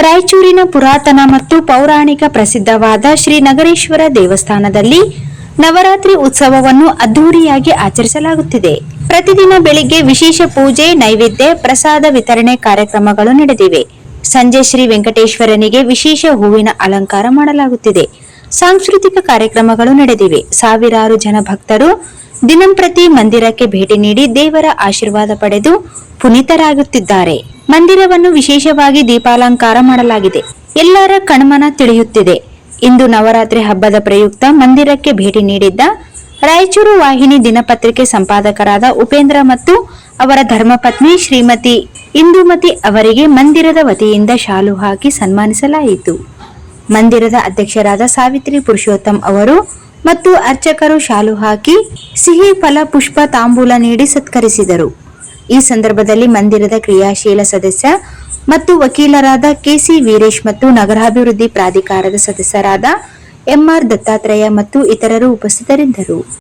ರಾಯಚೂರಿನ ಪುರಾತನ ಮತ್ತು ಪೌರಾಣಿಕ ಪ್ರಸಿದ್ಧವಾದ ಶ್ರೀ ನಗರೇಶ್ವರ ದೇವಸ್ಥಾನದಲ್ಲಿ ನವರಾತ್ರಿ ಉತ್ಸವವನ್ನು ಅದ್ದೂರಿಯಾಗಿ ಆಚರಿಸಲಾಗುತ್ತಿದೆ. ಪ್ರತಿದಿನ ಬೆಳಿಗ್ಗೆ ವಿಶೇಷ ಪೂಜೆ, ನೈವೇದ್ಯ, ಪ್ರಸಾದ ವಿತರಣೆ ಕಾರ್ಯಕ್ರಮಗಳು ನಡೆದಿವೆ. ಸಂಜೆ ಶ್ರೀ ವೆಂಕಟೇಶ್ವರನಿಗೆ ವಿಶೇಷ ಹೂವಿನ ಅಲಂಕಾರ ಮಾಡಲಾಗುತ್ತಿದೆ. ಸಾಂಸ್ಕೃತಿಕ ಕಾರ್ಯಕ್ರಮಗಳು ನಡೆದಿವೆ. ಸಾವಿರಾರು ಜನ ಭಕ್ತರು ದಿನಂಪ್ರತಿ ಮಂದಿರಕ್ಕೆ ಭೇಟಿ ನೀಡಿ ದೇವರ ಆಶೀರ್ವಾದ ಪಡೆದು ಪುನೀತರಾಗುತ್ತಿದ್ದಾರೆ. ಮಂದಿರವನ್ನು ವಿಶೇಷವಾಗಿ ದೀಪಾಲಂಕಾರ ಮಾಡಲಾಗಿದೆ. ಎಲ್ಲರ ಕಣ್ಮನ ತಿಳಿಯುತ್ತಿದೆ. ಇಂದು ನವರಾತ್ರಿ ಹಬ್ಬದ ಪ್ರಯುಕ್ತ ಮಂದಿರಕ್ಕೆ ಭೇಟಿ ನೀಡಿದ್ದ ರಾಯಚೂರು ವಾಹಿನಿ ದಿನಪತ್ರಿಕೆ ಸಂಪಾದಕರಾದ ಉಪೇಂದ್ರ ಮತ್ತು ಅವರ ಧರ್ಮಪತ್ನಿ ಶ್ರೀಮತಿ ಇಂದುಮತಿ ಅವರಿಗೆ ಮಂದಿರದ ವತಿಯಿಂದ ಶಾಲು ಹಾಕಿ ಸನ್ಮಾನಿಸಲಾಯಿತು. ಮಂದಿರದ ಅಧ್ಯಕ್ಷರಾದ ಸಾವಿತ್ರಿ ಪುರುಷೋತ್ತಮ್ ಅವರು ಮತ್ತು ಅರ್ಚಕರು ಶಾಲು ಹಾಕಿ ಸಿಹಿ ಫಲ ಪುಷ್ಪ ತಾಂಬೂಲ ನೀಡಿ ಸತ್ಕರಿಸಿದರು. ಈ ಸಂದರ್ಭದಲ್ಲಿ ಮಂದಿರದ ಕ್ರಿಯಾಶೀಲ ಸದಸ್ಯ ಮತ್ತು ವಕೀಲರಾದ ಕೆಸಿ ವೀರೇಶ್ ಮತ್ತು ನಗರಾಭಿವೃದ್ಧಿ ಪ್ರಾಧಿಕಾರದ ಸದಸ್ಯರಾದ ಎಂಆರ್ ದತ್ತಾತ್ರೇಯ ಮತ್ತು ಇತರರು ಉಪಸ್ಥಿತರಿದ್ದರು.